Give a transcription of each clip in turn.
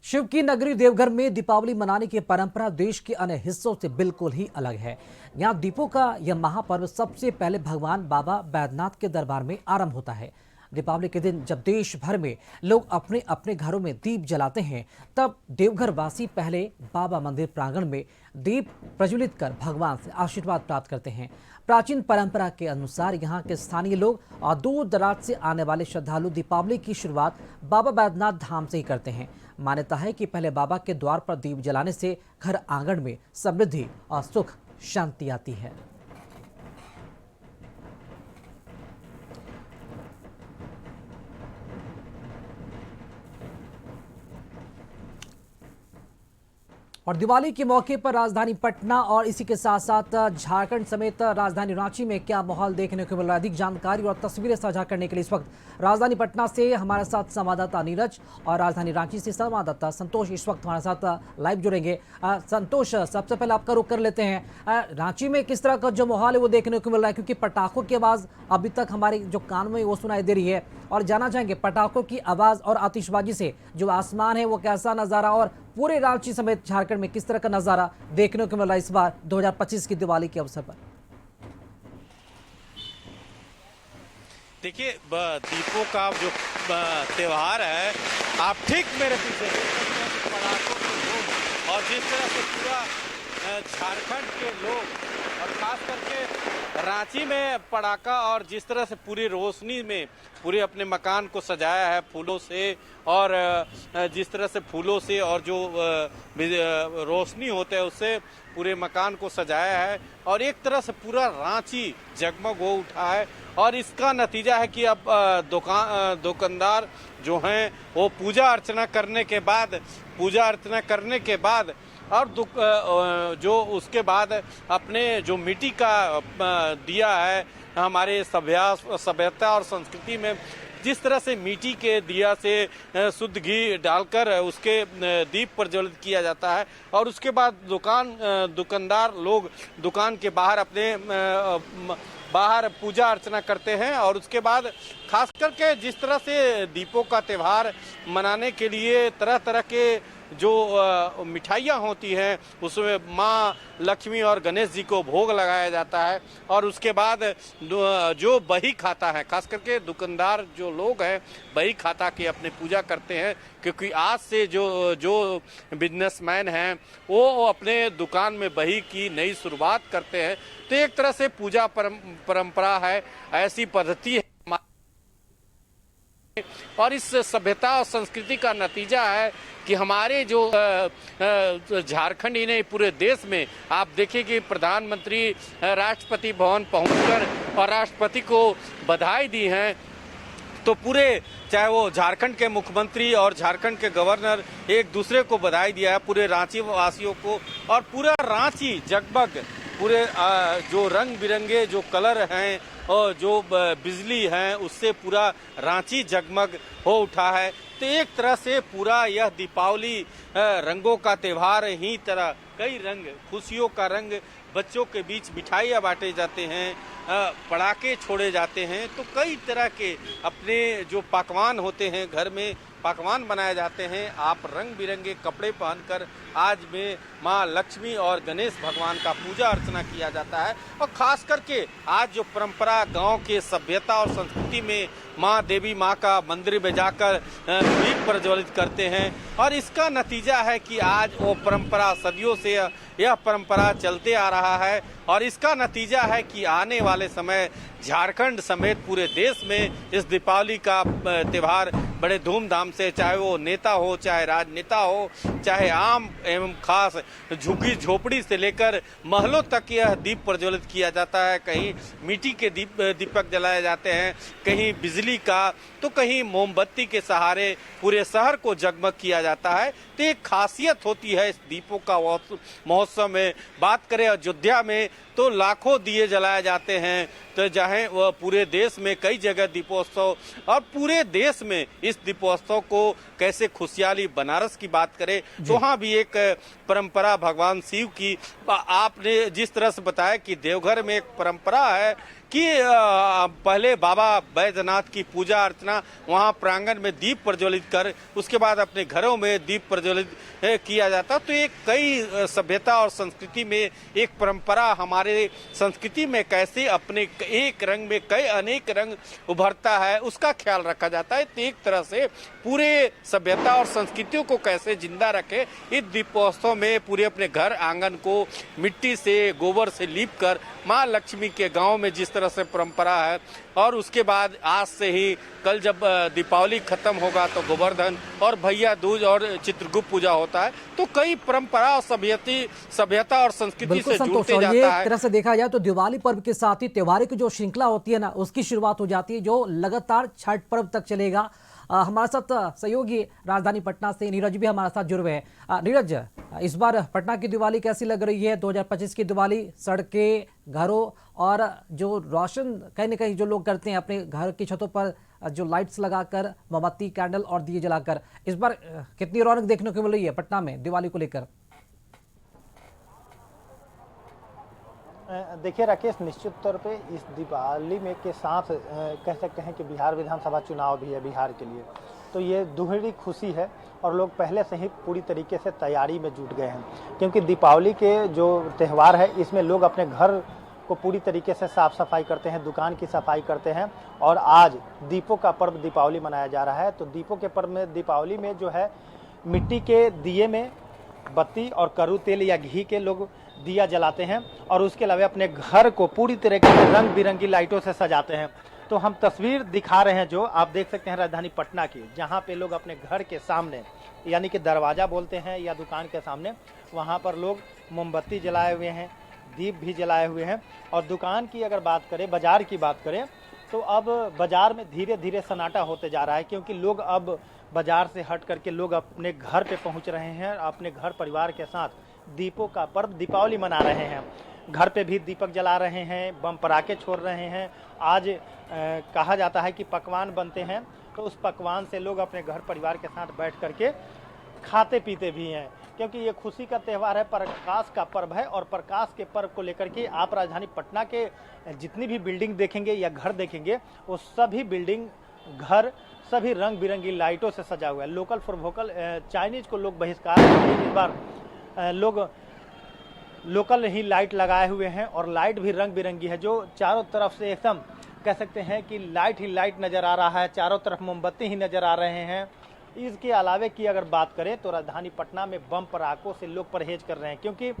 शिव की नगरी देवघर में दीपावली मनाने की परंपरा देश के अन्य हिस्सों से बिल्कुल ही अलग है। यहाँ दीपों का यह महापर्व सबसे पहले भगवान बाबा बैद्यनाथ के दरबार में आरंभ होता है। दीपावली के दिन जब देश भर में लोग अपने अपने घरों में दीप जलाते हैं, तब देवघर वासी पहले बाबा मंदिर प्रांगण में दीप प्रज्वलित कर भगवान से आशीर्वाद प्राप्त करते हैं। प्राचीन परंपरा के अनुसार यहाँ के स्थानीय लोग और दूर दराज से आने वाले श्रद्धालु दीपावली की शुरुआत बाबा बैद्यनाथ धाम से ही करते हैं। मान्यता है कि पहले बाबा के द्वार पर दीप जलाने से घर आंगन में समृद्धि और सुख शांति आती है। और दिवाली के मौके पर राजधानी पटना और इसी के साथ साथ झारखंड समेत राजधानी रांची में क्या माहौल देखने को मिल रहा है, अधिक जानकारी और तस्वीरें साझा करने के लिए इस वक्त राजधानी पटना से हमारे साथ संवाददाता नीरज और राजधानी रांची से संवाददाता संतोष इस वक्त हमारे साथ लाइव जुड़ेंगे। संतोष, सबसे पहले आपका रुख कर लेते हैं, रांची में किस तरह का जो माहौल है वो देखने को मिल रहा है, क्योंकि पटाखों की आवाज़ अभी तक हमारे जो कान में वो सुनाई दे रही है, और जानना चाहेंगे पटाखों की आवाज़ और आतिशबाजी से जो आसमान है वो कैसा नज़ारा और पूरे रांची समेत झारखंड में किस तरह का नजारा देखने को मिल रहा है इस बार 2025 की दिवाली के अवसर पर। देखिए, दीपों का जो त्योहार है, आप ठीक मेरे पीछे पटाखों के लोग और जिस तरह से पूरा झारखंड के लोग और खास करके रांची में पटाखा और जिस तरह से पूरी रोशनी में पूरे अपने मकान को सजाया है फूलों से, और जिस तरह से फूलों से और जो रोशनी होता है उससे पूरे मकान को सजाया है, और एक तरह से पूरा रांची जगमग हो उठा है। और इसका नतीजा है कि अब दुकानदार जो हैं वो पूजा अर्चना करने के बाद और जो उसके बाद अपने जो मिट्टी का दिया है, हमारे सभ्यता और संस्कृति में जिस तरह से मिट्टी के दिया से शुद्ध घी डालकर उसके दीप प्रज्वलित किया जाता है, और उसके बाद दुकानदार लोग दुकान के बाहर अपने बाहर पूजा अर्चना करते हैं। और उसके बाद खास करके जिस तरह से दीपों का त्यौहार मनाने के लिए तरह तरह के जो मिठाइयाँ होती हैं उसमें माँ लक्ष्मी और गणेश जी को भोग लगाया जाता है, और उसके बाद जो बही खाता है, खास करके दुकानदार जो लोग हैं बही खाता के अपने पूजा करते हैं, क्योंकि आज से जो बिजनेसमैन हैं वो अपने दुकान में बही की नई शुरुआत करते हैं। तो एक तरह से पूजा परंपरा है, ऐसी पद्धति है, और इस सभ्यता और संस्कृति का नतीजा है कि हमारे जो झारखंड ही नहीं पूरे देश में आप देखिए कि प्रधानमंत्री राष्ट्रपति भवन पहुंचकर और राष्ट्रपति को बधाई दी हैं। तो पूरे चाहे वो झारखंड के मुख्यमंत्री और झारखंड के गवर्नर एक दूसरे को बधाई दिया है, पूरे रांची वासियों को, और पूरा रांची जगमग पूरे जो रंग बिरंगे जो कलर हैं और जो बिजली हैं उससे पूरा रांची जगमग हो उठा है। तो एक तरह से पूरा यह दीपावली रंगों का त्यौहार ही तरह कई रंग, खुशियों का रंग, बच्चों के बीच मिठाइयाँ बांटे जाते हैं, पटाखे छोड़े जाते हैं, तो कई तरह के अपने जो पकवान होते हैं घर में पकवान बनाए जाते हैं। आप रंग बिरंगे कपड़े पहनकर आज में माँ लक्ष्मी और गणेश भगवान का पूजा अर्चना किया जाता है, और खास करके आज जो परंपरा गांव के सभ्यता और संस्कृति में माँ देवी माँ का मंदिर में जाकर दीप प्रज्वलित करते हैं, और इसका नतीजा है कि आज वो परंपरा सदियों से यह परंपरा चलते आ रहा है, और इसका नतीजा है कि आने वाले समय झारखंड समेत पूरे देश में इस दीपावली का त्यौहार बड़े धूमधाम से, चाहे वो नेता हो, चाहे राजनेता हो, चाहे आम एवं खास झुग्गी झोपड़ी से लेकर महलों तक यह दीप प्रज्वलित किया जाता है। कहीं मिट्टी के दीपक जलाए जाते हैं, कहीं बिजली का, तो कहीं मोमबत्ती के सहारे पूरे शहर को जगमग किया जाता है। तो एक खासियत होती है इस दीपों का महोत्सव में। बात करें अयोध्या में तो लाखों दिए जलाए जाते हैं, तो जहाँ वह पूरे देश में कई जगह दीपोत्सव, और पूरे देश में इस दीपोत्सव को कैसे खुशहाली, बनारस की बात करें तो वहाँ भी एक परंपरा भगवान शिव की, आपने जिस तरह से बताया कि देवघर में एक परंपरा है कि पहले बाबा बैद्यनाथ की पूजा अर्चना वहाँ प्रांगण में दीप प्रज्वलित कर उसके बाद अपने घरों में दीप प्रज्वलित किया जाता। तो ये कई सभ्यता और संस्कृति में एक परंपरा हमारे संस्कृति में कैसे अपने एक रंग में कई अनेक रंग उभरता है उसका ख्याल रखा जाता है। तो एक तरह से पूरे सभ्यता और संस्कृतियों को कैसे जिंदा रखे इस दीपोत्सव में पूरे अपने घर आंगन को मिट्टी से गोबर से लीप कर माँ लक्ष्मी के गांव में जिस तरह से परंपरा है और उसके बाद आज से ही कल जब दीपावली खत्म होगा तो गोवर्धन और भैया दूज और चित्रगुप्त पूजा होता है। तो कई परंपरा और सभ्यता और संस्कृति से जुड़ते जाता है। एक तरह से देखा जाए तो दिवाली पर्व के साथ ही त्योहारों की जो श्रृंखला होती है ना उसकी शुरुआत हो जाती है जो लगातार छठ पर्व तक चलेगा। हमारे साथ सहयोगी राजधानी पटना से नीरज भी हमारे साथ जुड़ हुए हैं। नीरज, इस बार पटना की दिवाली कैसी लग रही है? 2025 की दिवाली सड़कें, घरों और जो रोशन कहीं ना कहीं जो लोग करते हैं अपने घर की छतों पर जो लाइट्स लगाकर मोमबत्ती, कैंडल और दिए जलाकर, इस बार कितनी रौनक देखने को मिल रही है पटना में दिवाली को लेकर? देखिए राकेश, निश्चित तौर पे इस दिवाली में के साथ कह सकते हैं कि बिहार विधानसभा चुनाव भी है बिहार के लिए, तो ये दुहरी खुशी है और लोग पहले से ही पूरी तरीके से तैयारी में जुट गए हैं। क्योंकि दीपावली के जो त्यौहार है इसमें लोग अपने घर को पूरी तरीके से साफ सफाई करते हैं, दुकान की सफाई करते हैं और आज दीपों का पर्व दीपावली मनाया जा रहा है। तो दीपों के पर्व में दीपावली में जो है मिट्टी के दिए में बत्ती और करू तेल या घी के लोग दिया जलाते हैं और उसके अलावा अपने घर को पूरी तरीके से रंग बिरंगी लाइटों से सजाते हैं। तो हम तस्वीर दिखा रहे हैं जो आप देख सकते हैं राजधानी पटना की, जहां पे लोग अपने घर के सामने यानी कि दरवाजा बोलते हैं या दुकान के सामने, वहां पर लोग मोमबत्ती जलाए हुए हैं, दीप भी जलाए हुए हैं। और दुकान की अगर बात करें, बाजार की बात करें, तो अब बाजार में धीरे धीरे सन्नाटा होते जा रहा है क्योंकि लोग अब बाजार से हट करके लोग अपने घर पे पहुंच रहे हैं, अपने घर परिवार के साथ दीपों का पर्व दीपावली मना रहे हैं। घर पे भी दीपक जला रहे हैं, बम पटाखे छोड़ रहे हैं। आज कहा जाता है कि पकवान बनते हैं, तो उस पकवान से लोग अपने घर परिवार के साथ बैठ करके खाते पीते भी हैं क्योंकि ये खुशी का त्यौहार है, प्रकाश का पर्व है। और प्रकाश के पर्व को लेकर के आप राजधानी पटना के जितनी भी बिल्डिंग देखेंगे या घर देखेंगे वो सभी बिल्डिंग घर सभी रंग बिरंगी लाइटों से सजा हुआ है। लोकल फॉर वोकल, चाइनीज को लोग बहिष्कार इस बार लोग लोकल ही लाइट लगाए हुए हैं और लाइट भी रंग बिरंगी है जो चारों तरफ से एकदम कह सकते हैं कि लाइट ही लाइट नज़र आ रहा है, चारों तरफ मोमबत्ती ही नज़र आ रहे हैं। इसके अलावे की अगर बात करें तो राजधानी पटना में बम पटाखों से लोग परहेज कर रहे हैं क्योंकि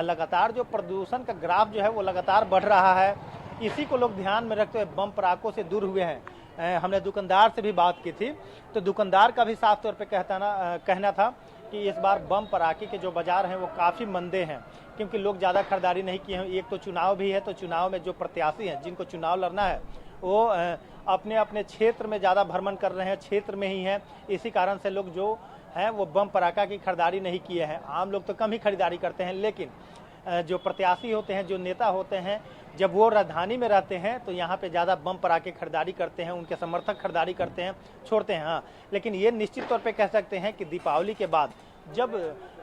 लगातार जो प्रदूषण का ग्राफ जो है वो लगातार बढ़ रहा है। इसी को लोग ध्यान में रखते हुए बम पटाखों से दूर हुए हैं। हमने दुकानदार से भी बात की थी तो दुकानदार का भी साफ तौर पे कहना था कि इस बार बम पटाखे के जो बाजार हैं वो काफ़ी मंदे हैं क्योंकि लोग ज़्यादा खरीदारी नहीं किए हैं। एक तो चुनाव भी है, तो चुनाव में जो प्रत्याशी हैं जिनको चुनाव लड़ना है वो अपने अपने क्षेत्र में ज़्यादा भ्रमण कर रहे हैं, क्षेत्र में ही हैं। इसी कारण से लोग जो हैं वो बम पटाखा की खरीदारी नहीं किए हैं। आम लोग तो कम ही खरीदारी करते हैं, लेकिन जो प्रत्याशी होते हैं, जो नेता होते हैं, जब वो राजधानी में रहते हैं तो यहाँ पे ज़्यादा बम पटाखे खरीदारी करते हैं, उनके समर्थक खरीदारी करते हैं, छोड़ते हैं। हाँ, लेकिन ये निश्चित तौर पे कह सकते हैं कि दीपावली के बाद जब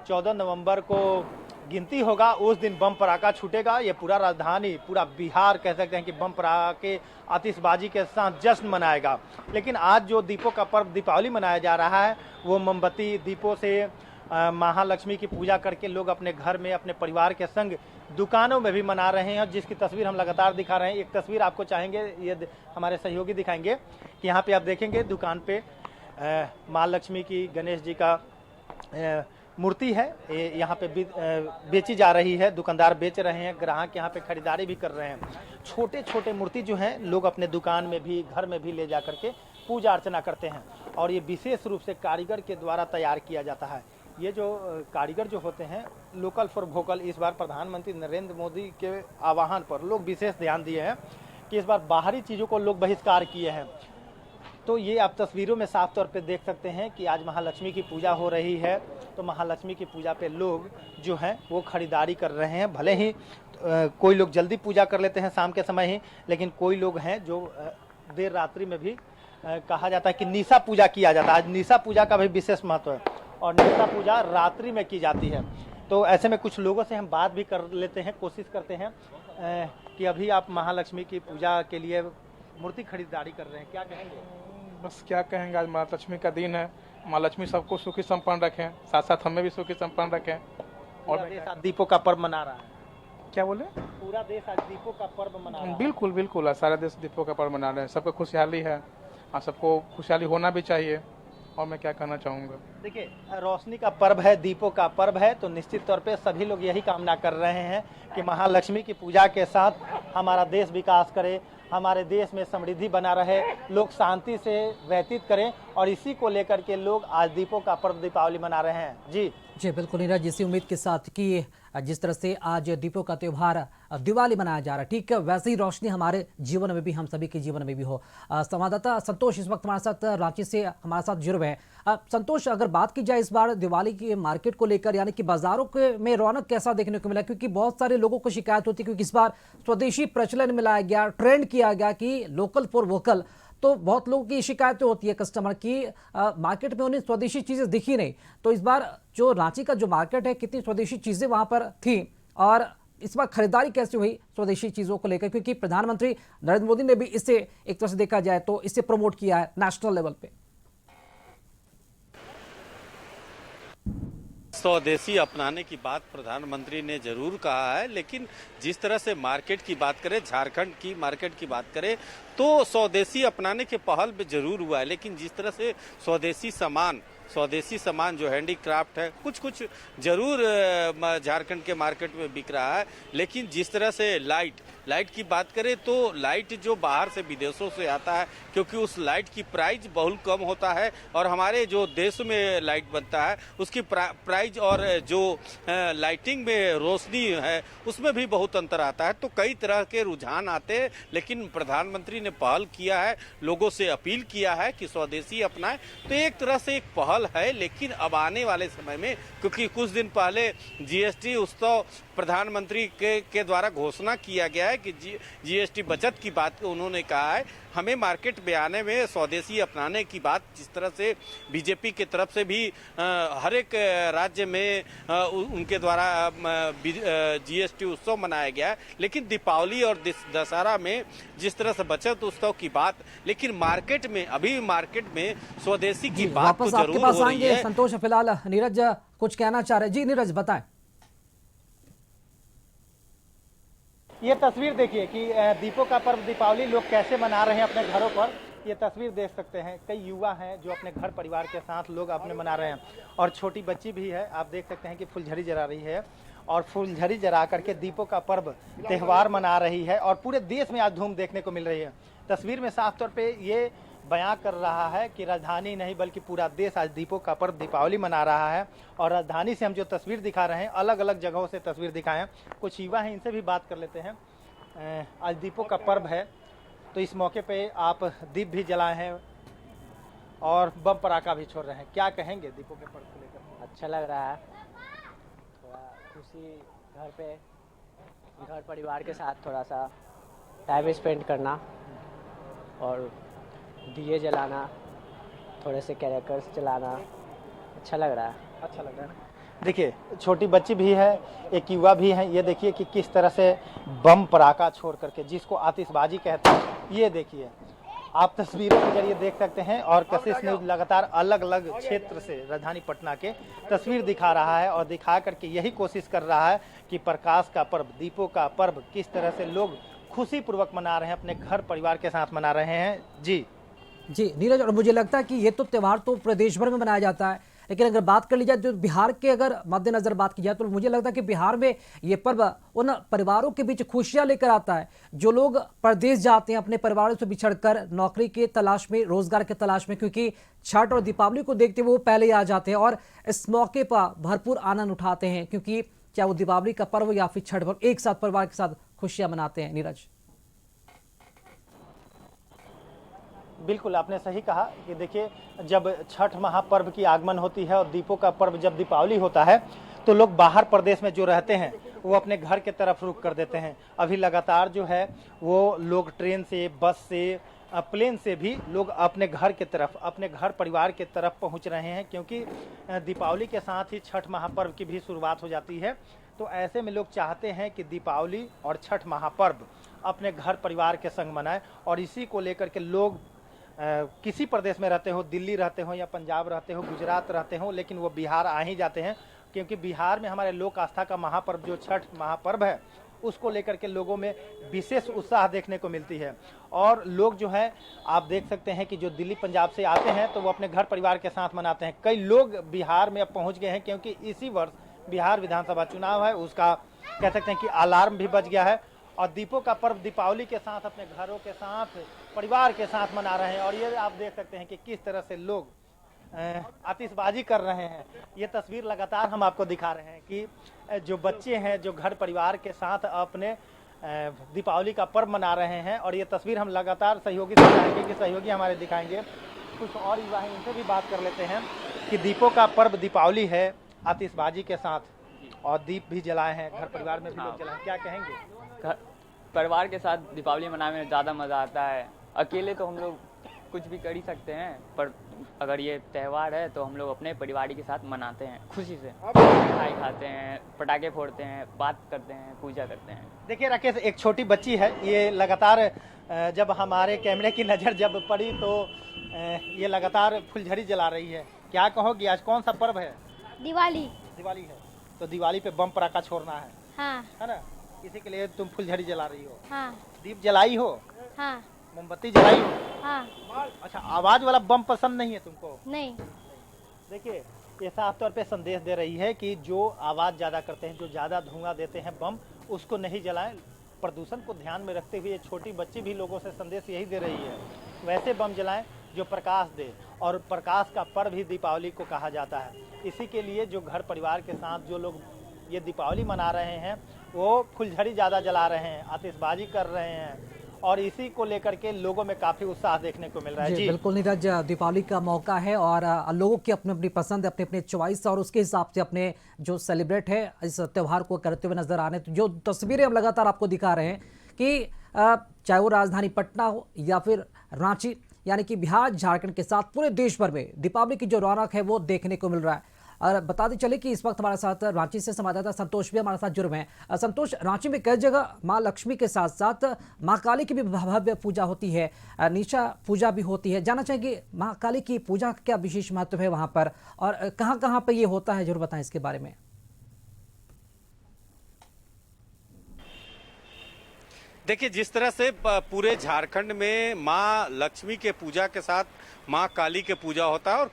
14 नवंबर को गिनती होगा उस दिन बम पटाखा छूटेगा। ये पूरा राजधानी, पूरा बिहार कह सकते हैं कि बम पटाखे आतिशबाजी के साथ जश्न मनाएगा। लेकिन आज जो दीपों का पर्व दीपावली मनाया जा रहा है वो मोमबत्ती दीपों से महालक्ष्मी की पूजा करके लोग अपने घर में अपने परिवार के संग दुकानों में भी मना रहे हैं, जिसकी तस्वीर हम लगातार दिखा रहे हैं। एक तस्वीर आपको चाहेंगे, ये हमारे सहयोगी दिखाएंगे कि यहाँ पे आप देखेंगे दुकान पे माँ लक्ष्मी की, गणेश जी का मूर्ति है, यहाँ पे बेची जा रही है। दुकानदार बेच रहे हैं, ग्राहक यहाँ पे खरीदारी भी कर रहे हैं। छोटे छोटे मूर्ति जो हैं लोग अपने दुकान में भी, घर में भी ले जा करके पूजा अर्चना करते हैं और ये विशेष रूप से कारीगर के द्वारा तैयार किया जाता है। ये जो कारीगर जो होते हैं, लोकल फॉर वोकल, इस बार प्रधानमंत्री नरेंद्र मोदी के आह्वान पर लोग विशेष ध्यान दिए हैं कि इस बार बाहरी चीज़ों को लोग बहिष्कार किए हैं। तो ये आप तस्वीरों में साफ तौर पे देख सकते हैं कि आज महालक्ष्मी की पूजा हो रही है, तो महालक्ष्मी की पूजा पे लोग जो हैं वो खरीदारी कर रहे हैं। भले ही कोई लोग जल्दी पूजा कर लेते हैं शाम के समय ही, लेकिन कोई लोग हैं जो देर रात्रि में भी कहा जाता है कि निशा पूजा किया जाता है। आज निशा पूजा का भी विशेष महत्व है और निशा पूजा रात्रि में की जाती है। तो ऐसे में कुछ लोगों से हम बात भी कर लेते हैं, कोशिश करते हैं कि अभी आप महालक्ष्मी की पूजा के लिए मूर्ति खरीदारी कर रहे हैं, क्या कहेंगे? बस क्या कहेंगे, आज माँ लक्ष्मी का दिन है। माँ लक्ष्मी सबको सुखी संपन्न रखें, साथ साथ हमें भी सुखी संपन्न रखें। पूरा और देश आज दीपों का पर्व मना रहा है। क्या बोले? पूरा देश आज दीपों का पर्व मना रहा है। बिल्कुल बिल्कुल, आज सारा देश दीपों का पर्व मना रहे हैं। सबको खुशहाली है और सबको खुशहाली होना भी चाहिए। और मैं क्या कहना चाहूँगा, देखिए, रोशनी का पर्व है, दीपों का पर्व है, तो निश्चित तौर पे सभी लोग यही कामना कर रहे हैं कि महालक्ष्मी की पूजा के साथ हमारा देश विकास करे, हमारे देश में समृद्धि बना रहे, लोग शांति से व्यतीत करें, और इसी को लेकर के लोग आज दीपों का पर्व दीपावली मना रहे हैं। जी बिल्कुल नीरज, इसी उम्मीद के साथ कि जिस तरह से आज दीपों का त्यौहार दिवाली मनाया जा रहा है, ठीक है, वैसे ही रोशनी हमारे जीवन में भी, हम सभी के जीवन में भी हो। संवाददाता संतोष इस वक्त हमारे साथ रांची से हमारे साथ जुड़ हुए हैं। संतोष, अगर बात की जाए इस बार दिवाली के मार्केट को लेकर, यानी कि बाजारों के में रौनक कैसा देखने को मिला? क्योंकि बहुत सारे लोगों को शिकायत होती है क्योंकि इस बार स्वदेशी प्रचलन में लाया गया, ट्रेंड किया गया कि लोकल फॉर वोकल, तो बहुत लोगों की शिकायतें होती है कस्टमर की, मार्केट में उन्हें स्वदेशी चीजें दिखी नहीं। तो इस बार जो रांची का जो मार्केट है, कितनी स्वदेशी चीजें वहां पर थी और इस बार खरीदारी कैसे हुई स्वदेशी चीजों को लेकर? क्योंकि प्रधानमंत्री नरेंद्र मोदी ने भी इसे एक तरह से देखा जाए तो इसे प्रमोट किया है नेशनल लेवल पे। स्वदेशी अपनाने की बात प्रधानमंत्री ने जरूर कहा है, लेकिन जिस तरह से मार्केट की बात करें, झारखंड की मार्केट की बात करें, तो स्वदेशी अपनाने के पहल भी जरूर हुआ है। लेकिन जिस तरह से स्वदेशी सामान जो हैंडीक्राफ्ट है, कुछ जरूर झारखंड के मार्केट में बिक रहा है। लेकिन जिस तरह से लाइट की बात करें तो लाइट जो बाहर से विदेशों से आता है, क्योंकि उस लाइट की प्राइस बहुत कम होता है, और हमारे जो देश में लाइट बनता है उसकी प्राइस और जो लाइटिंग में रोशनी है उसमें भी बहुत अंतर आता है। तो कई तरह के रुझान आते हैं, लेकिन प्रधानमंत्री ने पहल किया है, लोगों से अपील किया है कि स्वदेशी अपनाएं। तो एक तरह से एक पहल है, लेकिन अब आने वाले समय में, क्योंकि कुछ दिन पहले जीएसटी उत्सव प्रधानमंत्री के द्वारा घोषणा किया गया है कि जीएसटी बचत की बात उन्होंने कहा है, हमें मार्केट में आने में स्वदेशी अपनाने की बात, जिस तरह से बीजेपी की तरफ से भी हर एक राज्य में उनके द्वारा जीएसटी उत्सव मनाया गया है। लेकिन दीपावली और दशहरा में जिस तरह से बचत उत्सव की बात, लेकिन मार्केट में अभी मार्केट में स्वदेशी की बात तो जरूर हो रही है। संतोष, फिलहाल नीरज कुछ कहना चाह रहे? जी नीरज, बताएं। ये तस्वीर देखिए कि दीपों का पर्व दीपावली लोग कैसे मना रहे हैं अपने घरों पर। ये तस्वीर देख सकते हैं, कई युवा हैं जो अपने घर परिवार के साथ लोग अपने मना रहे हैं, और छोटी बच्ची भी है। आप देख सकते हैं कि फुलझड़ी जला रही है, और फुलझड़ी जला करके दीपों का पर्व त्यौहार मना रही है, और पूरे देश में आज धूम देखने को मिल रही है। तस्वीर में साफ तौर पे ये बयां कर रहा है कि राजधानी नहीं बल्कि पूरा देश आज दीपों का पर्व दीपावली मना रहा है। और राजधानी से हम जो तस्वीर दिखा रहे हैं, अलग अलग जगहों से तस्वीर दिखाए हैं। कुछ युवा हैं, इनसे भी बात कर लेते हैं। आज दीपों का पर्व है, तो इस मौके पे आप दीप भी जलाए हैं और बम पटाखा भी छोड़ रहे हैं, क्या कहेंगे दीपों के पर्व को लेकर? अच्छा लग रहा है, थोड़ा खुशी, घर परिवार के साथ थोड़ा सा टाइम स्पेंड करना और दिए जलाना, थोड़े से कैरेकर्स जलाना, अच्छा लग रहा है। अच्छा लग रहा है ना? देखिए, छोटी बच्ची भी है, एक युवा भी है। ये देखिए कि किस तरह से बम पटाखा छोड़ करके, जिसको आतिशबाजी कहते हैं, ये देखिए आप तस्वीरों के जरिए देख सकते हैं। और कशिश न्यूज लगातार अलग अलग क्षेत्र से राजधानी पटना के तस्वीर दिखा रहा है, और दिखा करके यही कोशिश कर रहा है कि प्रकाश का पर्व, दीपों का पर्व किस तरह से लोग खुशी पूर्वक मना रहे हैं, अपने घर परिवार के साथ मना रहे हैं। जी नीरज, और मुझे लगता है कि ये तो त्यौहार तो पूरे देश भर में मनाया जाता है, लेकिन अगर बात कर ली जाए तो बिहार के अगर मद्देनजर बात की जाए तो मुझे लगता है कि बिहार में ये पर्व उन परिवारों के बीच खुशियां लेकर आता है जो लोग प्रदेश जाते हैं अपने परिवारों से बिछड़कर नौकरी के तलाश में, रोजगार के तलाश में, क्योंकि छठ और दीपावली को देखते हुए वो पहले ही आ जाते हैं और इस मौके पर भरपूर आनंद उठाते हैं, क्योंकि चाहे वो दीपावली का पर्व या फिर छठ पर्व, एक साथ परिवार के साथ खुशियां मनाते हैं। नीरज, बिल्कुल आपने सही कहा कि देखिए, जब छठ महापर्व की आगमन होती है और दीपों का पर्व जब दीपावली होता है, तो लोग बाहर प्रदेश में जो रहते हैं वो अपने घर के तरफ रुख कर देते हैं। अभी लगातार जो है वो लोग ट्रेन से, बस से, प्लेन से भी लोग अपने घर के तरफ, अपने घर परिवार के तरफ पहुंच रहे हैं, क्योंकि दीपावली के साथ ही छठ महापर्व की भी शुरुआत हो जाती है। तो ऐसे में लोग चाहते हैं कि दीपावली और छठ महापर्व अपने घर परिवार के संग मनाएं, और इसी को लेकर के लोग किसी प्रदेश में रहते हो, दिल्ली रहते हो या पंजाब रहते हो, गुजरात रहते हो, लेकिन वो बिहार आ ही जाते हैं, क्योंकि बिहार में हमारे लोक आस्था का महापर्व जो छठ महापर्व है उसको लेकर के लोगों में विशेष उत्साह देखने को मिलती है। और लोग जो है, आप देख सकते हैं कि जो दिल्ली पंजाब से आते हैं तो वो अपने घर परिवार के साथ मनाते हैं। कई लोग बिहार में अब पहुंच गए हैं, क्योंकि इसी वर्ष बिहार विधानसभा चुनाव है, उसका कह सकते हैं कि अलार्म भी बज गया है, और दीपों का पर्व दीपावली के साथ अपने घरों के साथ, परिवार के साथ मना रहे हैं। और ये आप देख सकते हैं कि किस तरह से लोग आतिशबाजी कर रहे हैं। ये तस्वीर लगातार हम आपको दिखा रहे हैं कि जो बच्चे हैं जो घर परिवार के साथ अपने दीपावली का पर्व मना रहे हैं। और ये तस्वीर हम लगातार सहयोगी से दिखाएंगे कि सहयोगी हमारे दिखाएंगे। कुछ और युवा हैं, इनसे भी बात कर लेते हैं कि दीपों का पर्व दीपावली है, आतिशबाजी के साथ, और दीप भी जलाए हैं, घर परिवार में भी लोग जलाए, क्या कहेंगे? परिवार के साथ दीपावली मनाने में ज़्यादा मज़ा आता है। अकेले तो हम लोग कुछ भी कर ही सकते हैं, पर अगर ये त्यौहार है तो हम लोग अपने परिवार के साथ मनाते हैं, खुशी से मिठाई खाते हैं, पटाखे फोड़ते हैं, बात करते हैं, पूजा करते हैं। देखिए राकेश, एक छोटी बच्ची है, ये लगातार जब हमारे कैमरे की नज़र जब पड़ी तो ये लगातार फुलझड़ी जला रही है। क्या कहोगी, आज कौन सा पर्व है? दिवाली। दिवाली है, तो दिवाली पे बम पटाखा छोड़ना है हाँ ना? इसी के लिए तुम फुलझड़ी जला रही हो? हाँ दीप जलाई हो? हाँ मोमबत्ती जलाई हो? हाँ। अच्छा, आवाज वाला बम पसंद नहीं है तुमको? नहीं। देखिए, ये साफ तौर पे संदेश दे रही है कि जो आवाज ज्यादा करते हैं, जो ज्यादा धुआं देते हैं बम, उसको नहीं जलाएं। प्रदूषण को ध्यान में रखते हुए ये छोटी बच्ची भी लोगों से संदेश यही दे रही है, वैसे बम जलाएं जो प्रकाश दे। और प्रकाश का पर्व ही दीपावली को कहा जाता है। इसी के लिए जो घर परिवार के साथ जो लोग ये दीपावली मना रहे हैं वो फुलझड़ी ज़्यादा जला रहे हैं, आतिशबाजी कर रहे हैं, और इसी को लेकर के लोगों में काफ़ी उत्साह देखने को मिल रहा है। जी बिल्कुल नीरज, दीपावली का मौका है और लोगों की अपनी अपनी पसंद, अपने अपने चॉइस, और उसके हिसाब से अपने जो सेलिब्रेट है इस त्यौहार को करते हुए नजर आ रहे हैं। तो जो तस्वीरें हम लगातार आपको दिखा रहे हैं कि चाहे वो राजधानी पटना हो या फिर रांची, यानी कि बिहार झारखंड के साथ पूरे देश भर में दीपावली की जो रौनक है वो देखने को मिल रहा है। और बताते चले कि इस वक्त हमारे साथ रांची से संवाददाता संतोष भी हमारे साथ जुड़ रहे हैं। संतोष, रांची में कई जगह मां लक्ष्मी के साथ साथ मां काली की भी भव्य पूजा होती है, निशा पूजा भी होती है। जानना चाहेंगे मां काली की पूजा का क्या विशेष महत्व है वहां पर, और कहां कहां पर ये होता है, जरूर बताएं इसके बारे में। देखिए, जिस तरह से पूरे झारखंड में माँ लक्ष्मी के पूजा के साथ माँ काली के पूजा होता है, और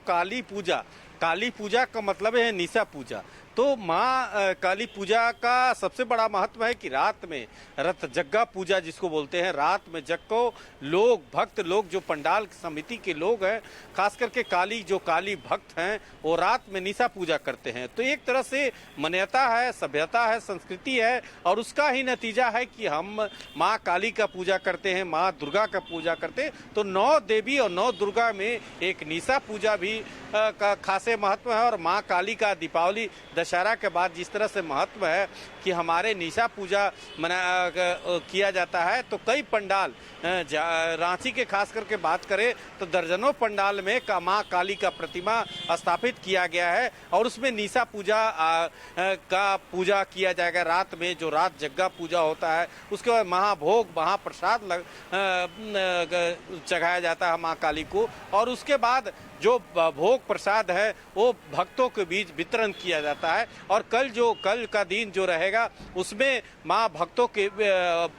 काली पूजा का मतलब है निशा पूजा। तो माँ काली पूजा का सबसे बड़ा महत्व है कि रात में रथ जग्गा पूजा जिसको बोलते हैं, रात में जग को लोग, भक्त लोग, जो पंडाल समिति के लोग हैं, खास करके जो काली भक्त हैं, वो रात में निशा पूजा करते हैं। तो एक तरह से मान्यता है, सभ्यता है, संस्कृति है, और उसका ही नतीजा है कि हम माँ काली का पूजा करते हैं, माँ दुर्गा का पूजा करते हैं। तो 9 देवी और 9 दुर्गा में एक निशा पूजा भी का खासे महत्व है। और माँ काली का दीपावली दशहरा के बाद जिस तरह से महत्व है कि हमारे निशा पूजा किया जाता है, तो कई पंडाल, रांची के खास करके बात करें तो दर्जनों पंडाल में माँ काली का प्रतिमा स्थापित किया गया है, और उसमें निशा पूजा का पूजा किया जाएगा। रात में जो रात जग्गा पूजा होता है, उसके बाद महाभोग, महाप्रसाद चढ़ाया जाता है माँ काली को, और उसके बाद जो भोग प्रसाद है वो भक्तों के बीच वितरण किया जाता है। और कल का दिन जो रहेगा उसमें माँ भक्तों के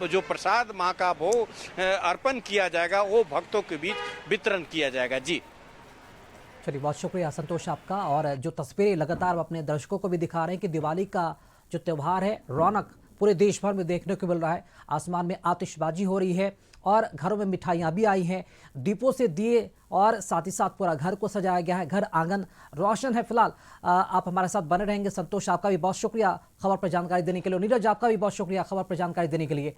जो प्रसाद, माँ का भोग अर्पण किया जाएगा, वो भक्तों के बीच वितरण किया जाएगा। जी चलिए, बहुत शुक्रिया संतोष आपका। और जो तस्वीरें लगातार अपने दर्शकों को भी दिखा रहे हैं कि दिवाली का जो त्यौहार है, रौनक पूरे देश भर में देखने को मिल रहा है। आसमान में आतिशबाजी हो रही है और घरों में मिठाइयाँ भी आई हैं, दीपों से दिए, और साथ ही साथ पूरा घर को सजाया गया है, घर आंगन रोशन है। फिलहाल आप हमारे साथ बने रहेंगे। संतोष, आपका भी बहुत शुक्रिया खबर पर जानकारी देने के लिए। नीरज, आपका भी बहुत शुक्रिया खबर पर जानकारी देने के लिए।